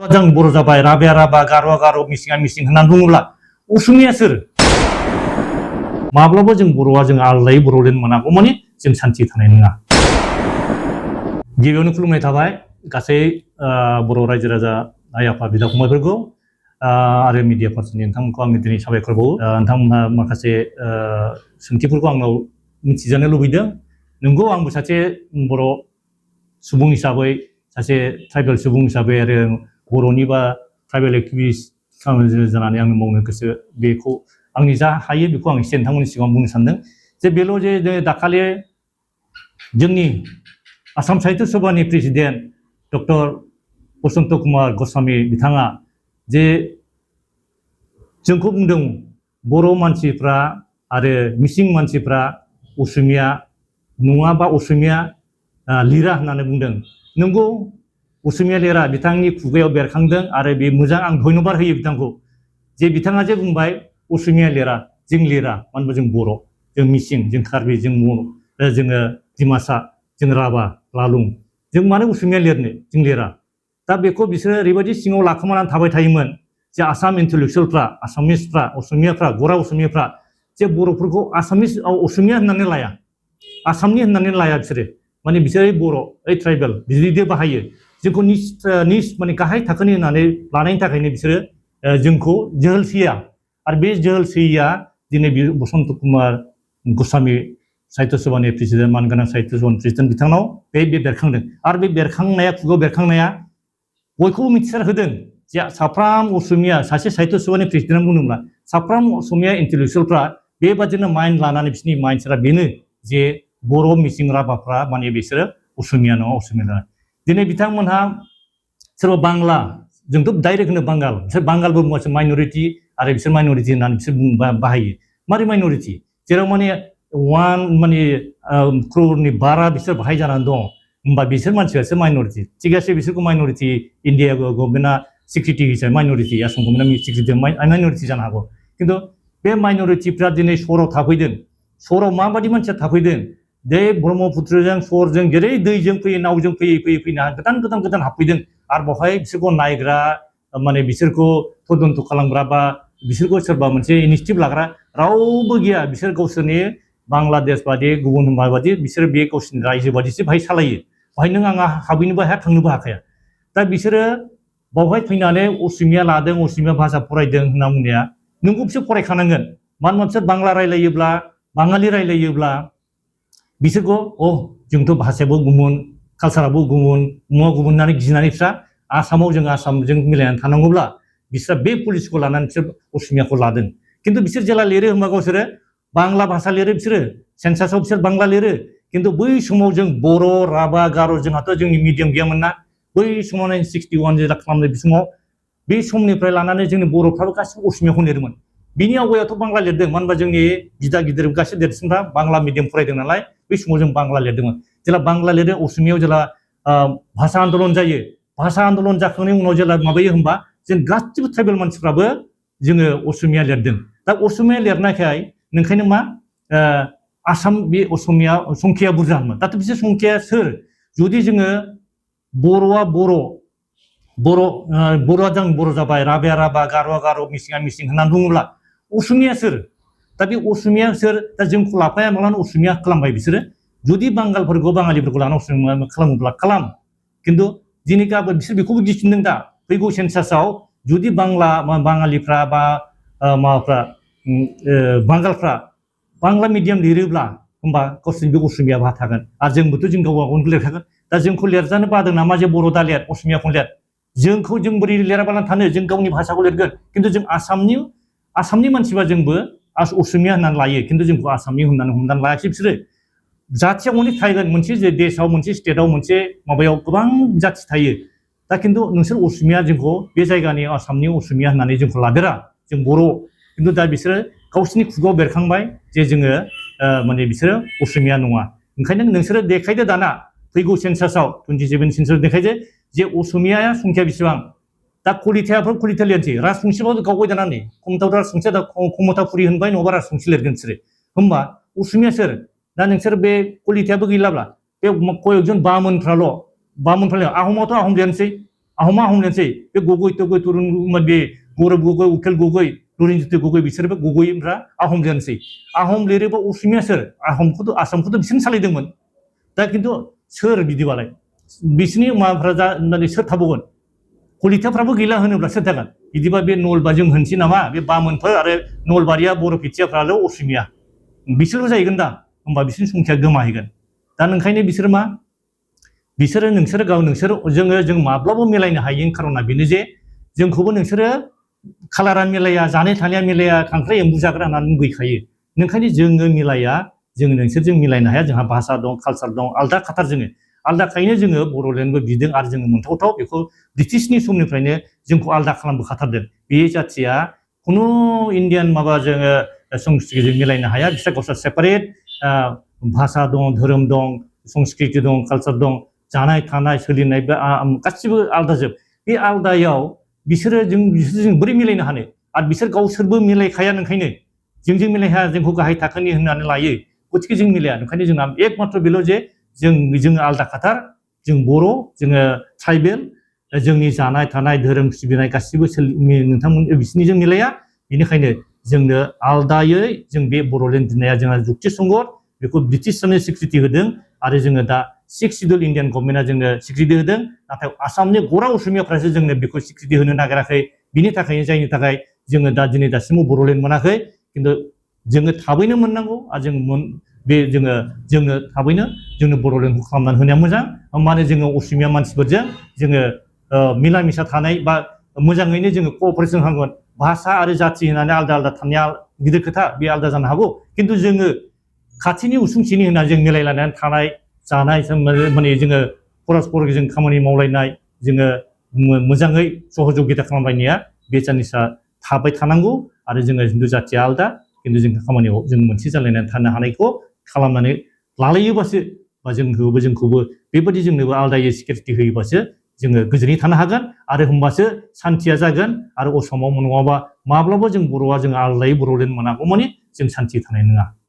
जों बर' जाबाय राभाया राभा गार'आ गार' मिसिंआ मिसिं होननानै बुङोब्ला असमिया सोर माब्लाबा जों बर'आ जों आलदायै बर'लेण्ड मोनागौ माने जों सान्थि थानाय नङा। गिबियावनो खुलुमनाय थाबाय गासै बर' रायजो राजा आइ आफा बिदा फंबायफोरखौ आरो मिडिया पार्सननि नोंथांमोनखौ आङो दिनै साबायखर बावो। नोंथांमोनहा माखासे सोंथिफोरखौ आंनाव मिथिजानो लुबैदों। नंगौ आंबो सासे बर' सुबुं हिसाबै सासे ट्राइबेल सुबुं हिसाबै आरो बर'नि बा ट्राइबेल एक्टिभिस्ट जानानै आङो मावनो गोसो बेखौ आंनि जा हायो बेखौ आं एसे नोंथांमोननि सिगाङाव बुंनो सानदों जे बेल' जे दाखालि जोंनि आसाम साहित्य सभानि प्रेसिडेन्ट डक्टर बसन्त कुमार गस्वामी बिथाङा जे जोंखौ बुंदों बर' मानसिफ्रा आरो मिसिं मानसिफ्रा असमिया नङा बा असमिया लिरा होननानै बुंदों। नंगौ असमिया लिरा बिथांनि खुगायाव बेरखांदों आरो बे मोजां आं धन्यबाद होयो बिथांखौ जे बिथाङा जे बुंबाय असमिया लिरा जों लिरा मानो होनबा जों बर' जों मिसिं जों कार्बि जों जोङो डिमासा जों राभा लालुं जों मानो असमिया लिरनो जों लिरा। दा बेखौ बिसोरो ओरैबायदि सिङाव लाखोमानानै थाबाय थायोमोन जे आसाम इन्टेलेक्सुवेलफ्रा आसामिसफ्रा असमियाफ्रा गरा असमियाफ्रा जे बर'फोरखौ आसामिस असमिया होननानै लाया आसामनि होननानै लाया बिसोरो माने बिसोरो बर' ओइ ट्राइबेल बिदि बाहायो जोंखौ निस माने गाहाय थाखोनि होननानै लानायनि थाखायनो बिसोरो जोंखौ जोहोलसैया आरो बे जोहोलसैया दिनै बसन्त कुमार गस्वामी साहित्य सभानि प्रेसिडेन्ट मानगोनां साहित्य सभानि प्रेसिडेन्ट बिथांनाव बे बेरखांदों आरो बे बेरखांनाया खुगायाव बेरखांनाया बयखौबो मिथिसार होदों जे साफ्राम असमिया सासे साहित्य सभानि प्रेसिडेन्ट बुंदोंब्ला साफ्राम असमिया इन्टेलेक्सुवेलफ्रा बेबादिनो माइन्ड लानानै बिसोरनि माइन्डसेटआ बेनो जे बर' मिसिं राभाफ्रा माने बिसोरो असमिया नङा असमिया नङा। दिनै बिथांमोनहा सोरबा बांला जोंथ' डाइरेक्ट होनो बांगाल बिसोर बांगालबो बुङासो माइन'रिटि आरो बिसोर माइन'रिटि होननानै बिसोर बाहायो मारै माइन'रिटि जेराव माने माने क्ररनि बारा बिसोर बाहाय जानानै दं होमबा बिसोर मानसियासो माइन'रिटि थिगासे बिसोरखौ माइन'रिटि इन्डिया गभर्नमेन्टआ सिकिउरिटि हिसाबै माइन'रिटि आसाम गभर्नमेन्टआ सिकिउरिटि माइन'रिटि जानो हागौ खिन्थु बे माइन'रिटिफ्रा दिनै सराव थाफैदों। सराव माबादि मानसिया थाफैदों बे ब्रह्मपुत्रजों सरजों जेरै दैजों फैयो नावजों फैना गोदान हाबफैदों आरो बेवहाय बिसोरखौ नायग्रा माने बिसोरखौ तदन्त खालामग्रा बा बिसोरखौ सोरबा मोनसे इनिसिएटिभ लाग्रा रावबो गैया। बिसोर गावसोरनि बांलादेश बादि गुबुन बादि बिसोर बे गावसोरनि रायजो बादिसो बाहाय सालायो बाहाय नों आंहा हाबहैनोबो हाया थांनोबो हाखाया। दा बिसोरो बावहाय फैनानै असमिया लादों असमिया भाषा फरायदों होनना बुंनाया नोंखौ बिसोर फरायखानांगोन मानो होनबा बिसोर बांला रायलायोब्ला बाङालि रायलायोब्ला बिसोरखौ जोंथ' भाषायाबो गुबुन कालसाराबो गुबुन मुवा गुबुन होननानै गिनानै बिस्रा आसामाव जों आसामजों मिलायनानै थानांगौब्ला बिस्रा बे पलिसिखौ लानानै बिसोर असमियाखौ लादों। खिन्थु बिसोर जेला लिरो होनबा गावसोरो बांला भाषा लिरो बिसोरो सेन्सासाव बिसोर बांला लिरो खिन्थु बै समाव जों बर' राभा गार' जोंहाथ' जोंनि मिडियाम गैयामोन ना बै समाव 1961 जेला खालामनाय बे समाव बे समनिफ्राय लानानै जोंनि बर'फ्राबो गासिबो असमियाखौ लिरोमोन। बिनि आवगायावथ' बांला लिरदों मानो होनबा जोंनि गिदिर गिदिर गासिबो देरसिनफ्रा बांला मिडियाम फरायदों नालाय बै समाव जों बांला लिरदोंमोन। जेला बांला लिरदों असमियाव जेला भाषा आन्दलन जायो भाषा आन्दलन जाखांनायनि उनाव जेला माबायो होनबा जों गासिबो ट्राइबेल मानसिफ्राबो जोङो असमिया लिरदों। दा असमिया लिरनायखाय नोंखायनो मा आसाम बे असमिया संख्याया बुरजामोन दाथ' बिसोर संख्याया सोर जुदि जोङो बर'आ जों बर' जाबाय राभाया राभा गार'आ गार' मिसिंआ मिसिं होननानै बुङोब्ला असमिया सोर दा बे असमिया सोर दा जोंखौ लाफाया मालानो असमिया खालामबाय बिसोरो जुदि बांगालफोरखौ बाङालिफोरखौ लानानै असमिया खालामोब्ला खालाम खिन्थु दिनै गाबोन बिसोर बेखौबो गिफिनदों दा फैगौ सेन्सासाव जुदि बाङालिफ्रा बा माबाफ्रा बांगालफ्रा बांला मिडियाम लिरोब्ला होमबा गावसोरनि बे असमिया भाषा थागोन आरो जोंबोथ' जों गावबा गावनो लिरखागोन। दा जोंखौ लिरजानो बादों नामा जे बर' दा लिर असमियाखौनो लिर जोंखौ जों बोरै लिराबालानो थानो जों गावनि भाषाखौ लिरगोन खिन्थु जों आसामनि मानसिबा जोंबो असमिया होननानै लायो खिन्थु जोंखौ आसामनि होननानै हमनानै लायाखै बिसोरो जाथिया अनेक थागोन मोनसे देशआव मोनसे स्टेटआव मोनसे माबायाव गोबां जाथि थायो दा खिन्थु नोंसोर असमिया जोंखौ बे जायगानि आसामनि असमिया होननानै जोंखौ लादेरा जों बर' खिन्थु दा बिसोरो गावसिनि खुगायाव बेरखांबाय जे जोङो माने बिसोरो असमिया नङा। ओंखायनो नोंसोरो देखायदो दाना फैगौ सेन्सासाव 27 सेन्सासाव देखायदो जे असमियाया संख्या बेसेबां दा कलिटायाफोर कलिटा लिरनोसै राजबंसिबाबो गावबाय दाना नै राजबंसिया दा कमतापुरि होनबाय नङाबा राजबंसि लिरगोन बिसोरो होमबा असमिया सोर दा नोंसोर बे कलिटायाबो गैलाब्ला बे कयकजन बामोनफ्राल' आहमावथ' आहम लिरनोसै आहमा आहमलेनसै बे गगৈ तगै तुरुन बे गौरब गगै उकेल गगै रुरिनजित गगै बिसोरबो गगैफ्रा आहमलेनसै आहम लिरोबा असमिया सोर आसामखौथ' बिसोरनो सालायदोंमोन दा खिन्थु सोर बिदिबालाय बिसोरनि माबाफ्रा जानानै सोर थाबावगोन कलिताफ्राबो गैला होनोब्ला सोर थागोन बिदिबा बे नलबा जों होनसै नामा बे बामोनफोर आरो नलबारिया बर' फिथियाफ्राल' असमिया बिसोरल' जाहैगोन दा होमबा बिसोरनि संख्या गोमाहैगोन दा ओंखायनो बिसोरो मा बिसोरो जों माब्लाबा मिलायनो हायैनि खारना बेनो जे जोंखौबो नोंसोरो कालारा मिलाया जानाय थानाया मिलाया खांख्राइ एम्बु जाग्रा होननानै मुगैखायो ओंखायनो जोङो मिलाया जों नोंसोरजों मिलायनो हाया जोंहा भाषा दं कालचार दं आलदा खाथार जोङो आलदाखायनो जोङो बर'लेण्डबो बिदों आरो जोङो मोनथावथाव बेखौ ब्रिटिशनि समनिफ्रायनो जोंखौ आलदा खालामबोखाथारदों बे जाथिया खुनु इन्डियान माबा जोङो संस्कृतिजों मिलायनो हाया बिस्रा गावस्रा सेपारेट भाषा दं धोरोम दं संस्कृति दं कालचार दं जानाय थानाय सोलिनाय गासिबो आलदाजोब बे आलदायाव बिसोरजों बोरै मिलायनो हानो आरो बिसोर गावसोरबो मिलायखाया ओंखायनो जोंजों मिलायहाया जोंखौ गाहाय थाखोनि होननानै लायो गथिखे जों मिलाया ओंखायनो जोंना एकमात्र बेल' जे जोङो आलदा खाथार जों बर' जोङो ट्राइबेल जोंनि जानाय थानाय धोरोम सिबिनाय गासिबो नोंथांमोन बिसोरनिजों मिलाया बेनिखायनो जोंनो आलदायै जों बे बर'लेण्ड दिनैया जोंहा जुक्ति संगत बेखौ ब्रिटिशआनो स्वीकृति होदों आरो जोङो दा 6 शिड्युल इन्डियान गभर्नमेन्टआ जोंनो स्वीकृति होदों नाथाय आसामनि गरा असमियाफ्रासो जोंनो बेखौ स्वीकृति होनो नागिराखै बिनि थाखायनो जायनि थाखाय जोङो दा दिनै दासिमबो बर'लेण्ड मोनाखै खिन्थु जोङो थाबैनो मोननांगौ आरो जोंनो थाबैनो जोंनो बर'लेण्डखौ खालामनानै होनाया मोजां होमबानो जोङो असमिया मानसिफोरजों जोङो मिला मिसा थानाय बा मोजाङैनो जोङो कअपारेसन खालामगोन भाषा आरो जाथि होननानै आलदा आलदा थानाया गिदिर खोथा बे आलदा जानो हागौ खिन्थु जोङो खाथिनि उसुंसेनि होननानै जों मिलायलायनानै थानाय जानाय माने जोङो परस्पर जों खामानि मावलायनाय जोङो मोजाङै सहजगिता खालामलायनाया बे जिनिसा थाबाय थानांगौ आरो जोङो हिन्दु जाथिया आलदा खिन्थु जों खामानियाव जों मोनसे जालायनानै थानो हानायखौ खालामनानै लालायोबासो बा जोंखौबो बेबायदि जोंनोबो आलदायै सिकिउरिटि होयोबासो जोङो गोजोनै थानो हागोन आरो होमबासो सान्थिया जागोन आरो असमाव नङाबा माब्लाबा जों बर'आ जों आलदायै बर'लेण्ड मोनागौ माने जों सान्थि थानाय नङा।